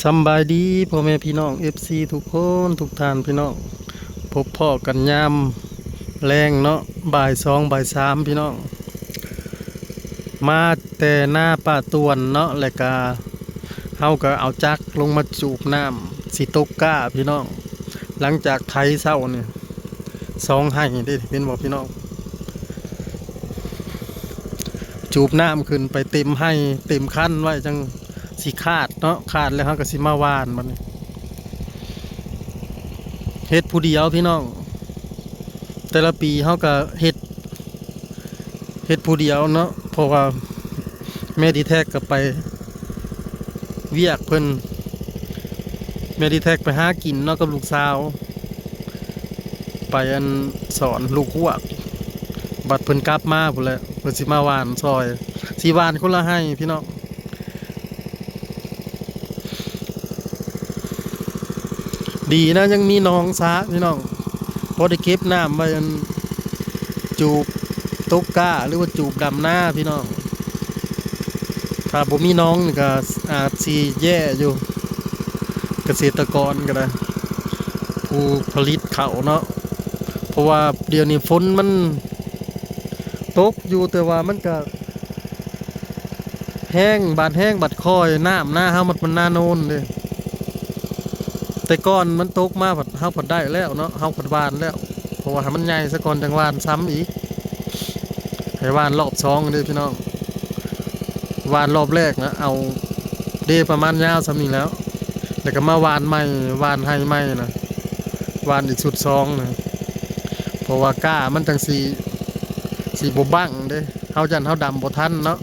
สำบายดีพ่อแม่พี่น้อง FC ทุกคนทุกท่านพี่น้องพบพ่อกันยามแรงเนาะบ่าย2บ่าย3พี่น้องมาแต่หน้าป่าตวนเนาะแล้วก็เฮาก็เอาจักรลงมาจูบน้ำสิตกก้าพี่น้องหลังจากไถเช้านี่2ให้ได้เป็นบ่พี่น้องจูบน้ำขึ้นไปเต็มให้เต็มคันไว้จังสิขาดเนาะขาดแล้วเฮาก็สิมาวานบัดนี้เฮ็ดผู้เดียวพี่น้องแต่ละปีเฮาก็เฮ็ดผู้เดียวเนาะเพราะว่าแม่ดีแท็กก็ไปเวียกเพิ่นแม่ดีแท็กไปหากินเนาะกับลูกสาวไปอันสอนลูกหวกบัดเพิ่นกลับมาพุ่นแหละเพิ่นสิมาหวานซอยสิหวานคนละให้พี่น้องดีนะยังมีน้องสาพี่น้องพอได้เก็บน้ำไว้อันจูบตกก้าหรือว่าจูบดำหน้าพี่น้องถ้าผมมีน้องนี่ก็อาจสิแย่อยู่เกษตรกรก็ได้ผู้ผลิตข้าวเนาะเพราะว่าเดี๋ยวนี้ฝนมันตกอยู่แต่ว่ามันก็แห้งบาดแห้งบาดคอยน้ำหน้าเฮามันหน้าโนนเลยแต่ก่อนมันตกมาผัดเฮาผัดได้แล้วเนาะเฮาผัดหวานแล้วเพราะว่ามันใหญ่ซะก่อนจังหวานซ้ำอีกให้หวานรอบ2เด้อพี่น้องหวานรอบแรกนะเอาเดประมาณยาวซ้ำนี้แล้วแล้วก็มาหวานใหม่หวานให้ใหม่นะหวานอีกสุด2นะเพราะว่าก้ามันจังสีบ่บังเด้เฮาจันเฮาดำบ่ทันเนาะ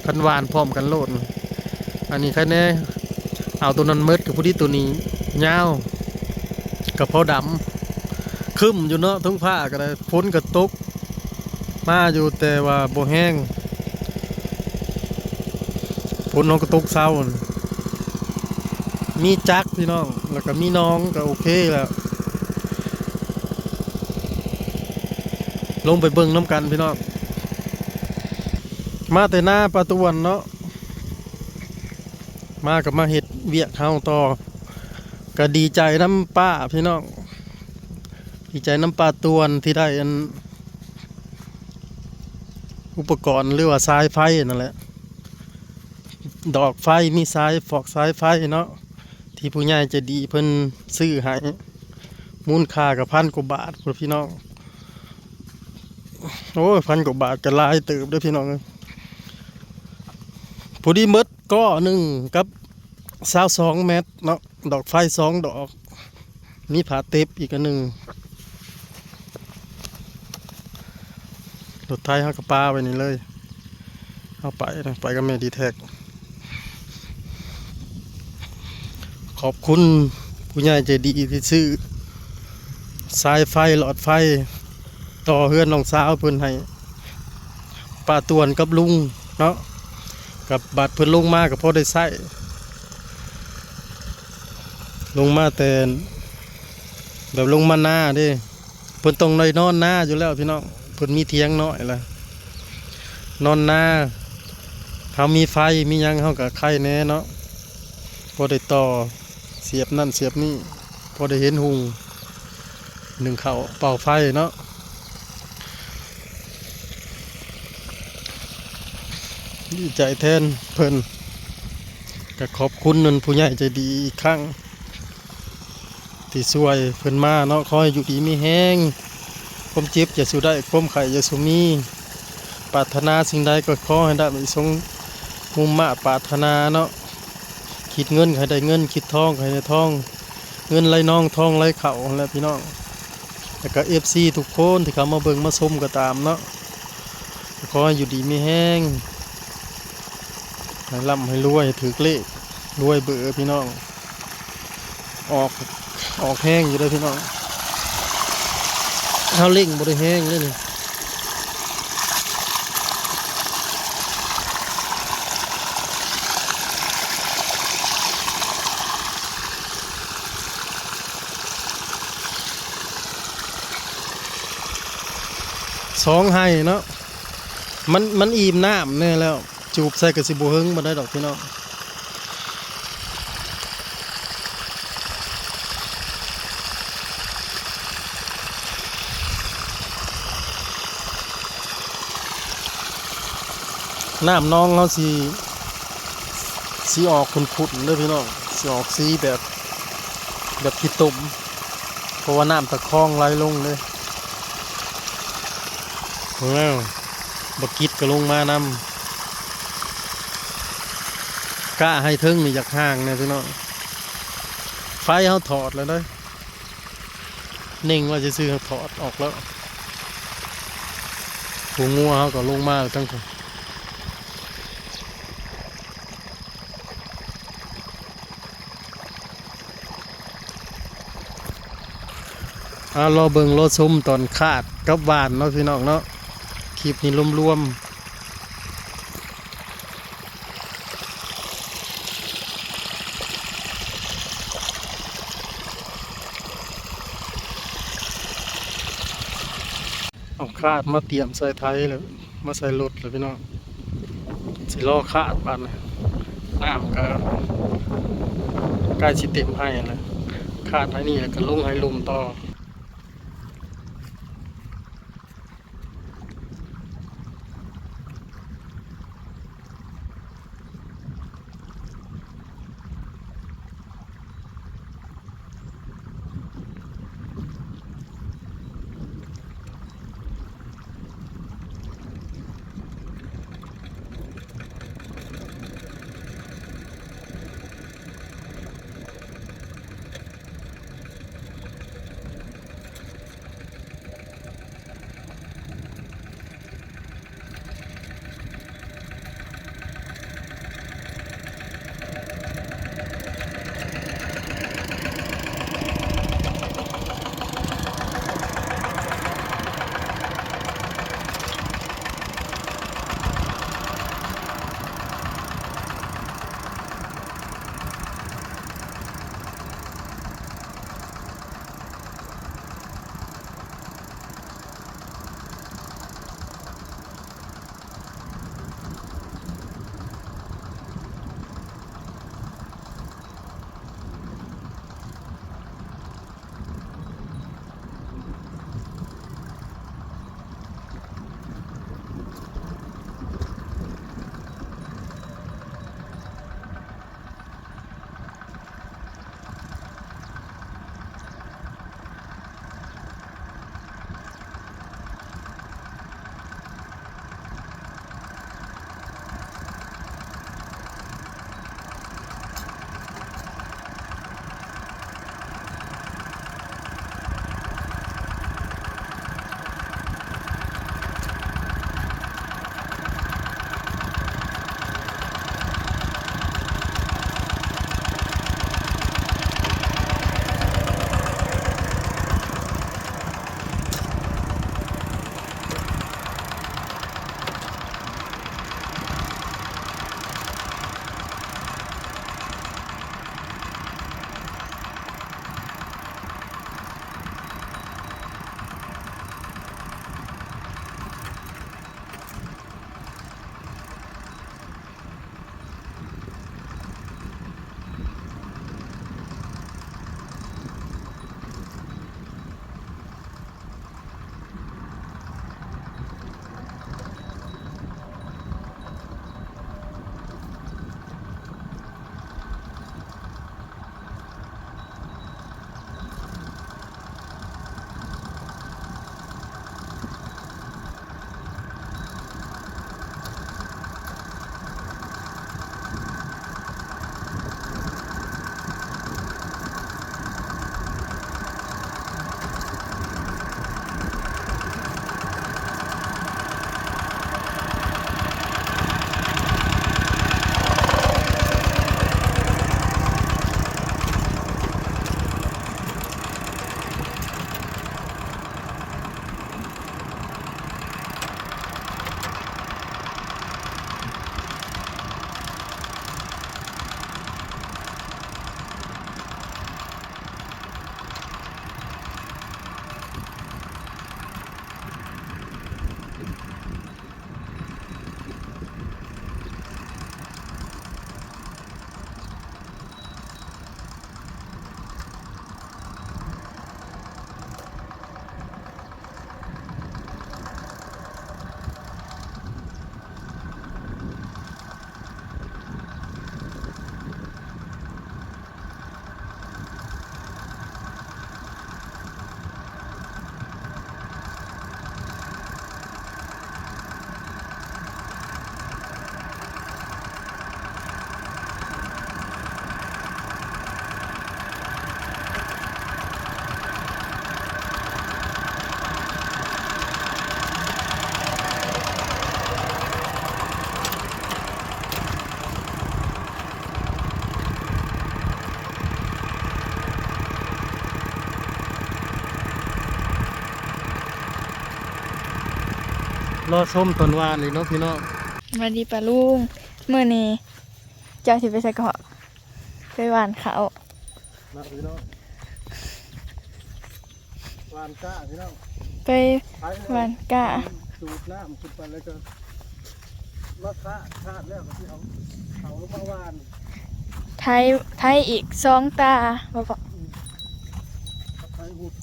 คันหวานพร้อมกันโลดอันนี้ใครแน่เอาตัวนั้นมืดกับผู้ที่ตัวนี้ยาวกับพอดำคึมอยู่เนาะทุ่งผ้าก็ได้ฝนก็ตกมาอยู่แต่ว่าบ่แห้งฝนน้องก็ตกเศร้ามีจักพี่น้องแล้วก็มีน้องก็โอเคแล้วลงไปเบิ่งน้ำกันพี่น้องมาแต่หน้าประตูวันเนาะมากับมาเห็ดเวียกเฮาต่อก็ดีใจน้ำป้าพี่น้องดีใจน้ำปลาตวนที่ได้อันอุปกรณ์หรือว่าสายไฟนั่นแหละดอกไฟมีสายฟอกสายไฟเนาะที่ผู้ใหญ่จะดีเพิ่นซื้อให้มูลค่ากับ1,000 กว่าบาทพี่น้องโอ้ย1,000 กว่าบาทก็หลายเติบเด้อพี่น้องพอดีมดก็1กับ22 เมตรเนาะดอกไฟ2 ดอกมีผาเต็บอีกอันหนึ่งรถไทยเขากระปาไปนี่เลยเอาไปนะไปกับแม่ดีแท็กขอบคุณผู้ใหญ่ใจดีที่ซื้อสายไฟหลอดไฟต่อเฮือนน้องสาวเพิ่นให้ป้าตวนกับลุงเนาะกับบัตรเพิ่นลงมากับพ่อได้ใส่ลงมาแต่แบบลงมาหน้าเด้เพิ่นต้องนอนหน้าอยู่แล้วพี่น้องเพิ่นมีเทียงน้อยละนอนหน้าเขามีไฟมียังเขากับไข่แน่เนาะพอได้ต่อเสียบนั่นเสียบนี่พอได้เห็นหุงหนึ่งเขาเป่าไฟเนาะดีใจแทนเพิ่นก็ขอบคุณนั่นผู้ใหญ่ใจดีอีกครั้งที่ช่วยเพิ่นมาเนาะขอให้อยู่ดีมีแห้งความเจ็บอย่าสู้ได้ความไข่อย่าสู้มีปรารถนาสิ่งใดก็ขอให้ได้สมมุมมาปรารถนาเนาะคิดเงินให้ได้เงินคิดทองให้ได้ทองเงินไหลน้องทองไหลเข่าแล้วพี่น้องแล้วก็FCทุกคนที่เขามาเบิ่งมาชมก็ตามเนาะขอให้อยู่ดีมีแห้งให้ร่ำให้รวยถือเลขรวยเบอร์พี่น้องออกแห้งอยู่เลยพี่น้องเฮาเล่งบ่ได้แห้งเลยนี่2ให้เนาะมันอิ่มน้ำแน่แล้วจูบใส่กระสิบหึงมาได้ดอกพี่น้อง น้ำน้องเขาสีออกขุ่นๆเลยพี่น้องสีออกสีแบบขี้ตุ่มเพราะว่าน้ำตะคองไหลลงเลยแล้วบกิดก็ลงมานำกะให้ถึงนี่อยากห่างเนี่ยพี่น้องไฟเขาถอดแล้วเด้อนิ่งว่าจะซื้อเขาถอดออกแล้วหูงัวเขาก็ลงมาตั้งแต่รอเบิ่งรอชมตอนคาดกับหวานเนาะพี่น้องเนาะคลิปนี้รวมๆเอาคาดมาเตรียมใส่ไทยเลยมาใส่รถเลยพี่น้องสิรอคาดบานนะน้ำก็ใกล้สิเต็มให้เลยคาดให้นี่แล้วก็ลงให้ลมต่อ รอส้มตอนวานนี่เนาะพี่น้อง สวัสดีป้าลุงมื้อนี้เจ้าสิไปใส่เกาะไปหว่านเขาว นะพี่น้องวานก้าพี่น้อง ไปหว่านกะ สูบน้ำขึ้นไปแล้วก็มาคาดแล้วก็ที่เอาลงมาวาน ไทยอีก2 ตาบ่พอ ไทยหุด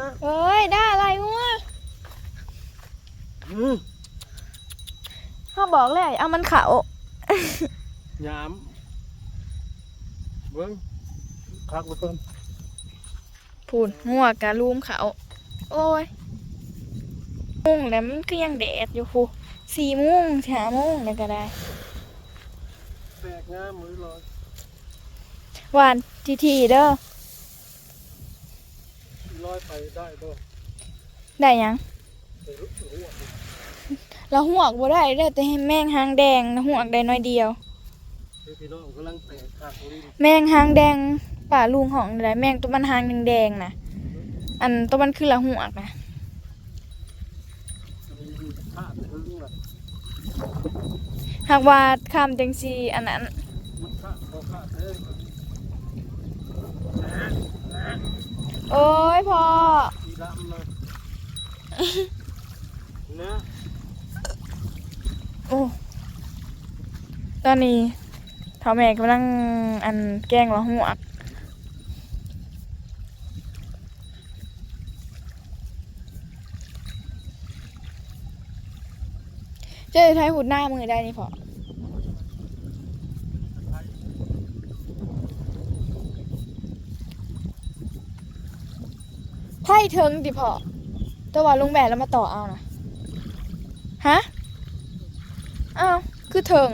นะ เอ้ยได้อะไรงัว อืม เขาบอกแล้วเอามันเขา ยามเบิ้งคักบ่เพิ่น พูนงัวกะลูมเขาโอ้ยมุ่งแล้วมันก็ยังแดดอยู่พู4 โมง5 โมงแล้วก็ได้ แปลกงามมือลอย หวานทีเด้อ ลอยไปได้บ่ ได้หยัง ไปรู้ว่า แล้วหวกบ่ได้เด้อแต่ให้แมงหางแดงแล้วหวกได้น้อยเดียว พี่น้องกำลังแตกคักลิ้น แมงหางแดงป่าลุงของได้แมงตัวมันหางแดงๆน่ะอันตัวมันคือละหวกนะ คาดถึงแบบ หากว่าคำจังซีอันนั้น มันคาดบ่คาดเด้อ โอ้ยพอ สีดำเลยนะ โอ้ตอนนี้เท่าแม่กำลังอันแกล้งละหวกเจ้าไทยหุดหน้ามือได้นี่พอไทยเทิงดิพอแต่ว่าลุงแบะแล้วมาต่อเอานะฮะอ้าวคือเทิง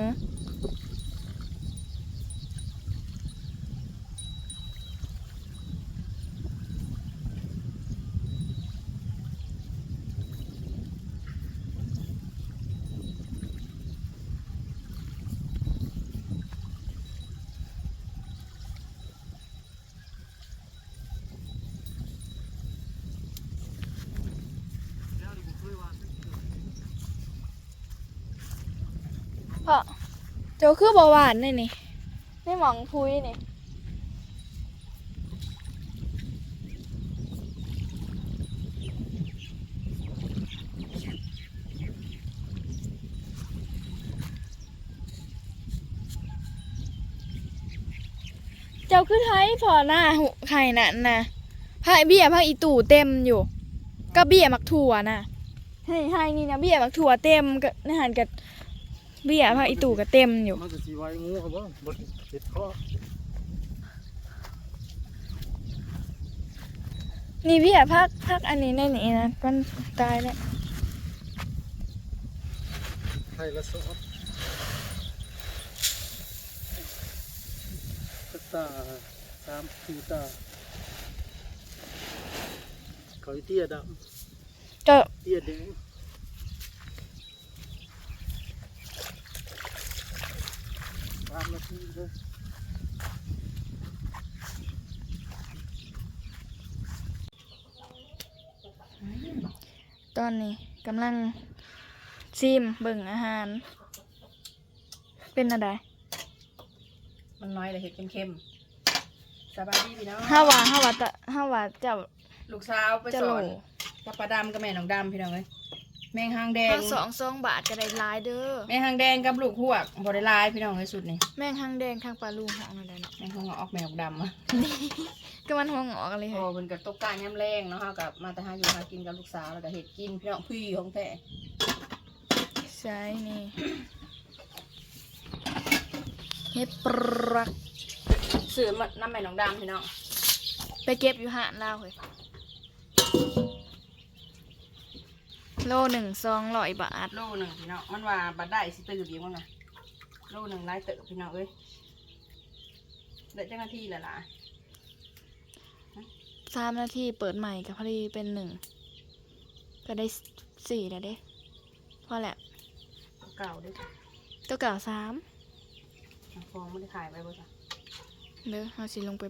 พอเจ้าคือเบาหวานนี่นี่ไม่หมองพุยนี่เจ้าคือไทยพอหน้าหุไข่นั่นนะไผ่เบี้ยไผ่อีตู่เต็มอยู่ก็เบี้ยมักถั่วนะให้นี่นะเบี้ยมักถั่วเต็มกับในหันกับเบี้ยไผ่อีตู่ก็เต็มอยู่ มันจะสีไว้งูครับบ่บดเห็ดข้อ นี่พี่อะพักอันนี้ในนี้นะมันตายแล้ว ไข่ละสอบตา3-4 ตาเขาเตี้ยด เจ้า ำเตี้ยแดง3 นาทีเลย ตอนนี้กำลังซิมเบิ่งอาหาร เป็นอะไร มันน้อยเลยเห็ดเค็มๆสบายดีพี่น้อง ห้าว่าเจ้า ลูกสาวไป จะ ส โหล อนกับปลาดำกับแม่น้องดำพี่น้องเลยแมงหางแดง ถ้า2 บาทก็ได้หลายเด้อ แมงหางแดงกับลูกหวกบริลายพี่น้องเลยสุดนี่ แม่งหางแดงทางปลาลูหองอะไรเนาะ แมงหางออกแม่น้องดำอะ ก็มันหัวงอกอะไร โอ้เป็นกับตกกาย่ำแรงเนาะค่ะกับมาแต่หาอยู่หากินกับลูกสาวแล้วก็เห็ดกินพี่น้องพี่ของแท้ ใช่นี่เฮ็ดปรัก ซื้อมาน้ำแม่น้องดำพี่น้อง ไปเก็บอยู่หาดลาวเฮ้ยโล1 200 บาท โลหนึ่งพี่น้องมันว่าบัดได้สิตื่นดีมั้งนะโลหนึ่งไล่เต๋อพี่น้องเอ้ยเด็กเจ้าหน้าที่แหละล่ะ 3 นาทีเปิดใหม่กับพอดีเป็น 1ก็ได้4แล้วเด้พอแหละ เก่าด้วย ตัวเก่า3 ฟองไม่ได้ขายไปบ่จ้ะ เด้อเอาสิลงไป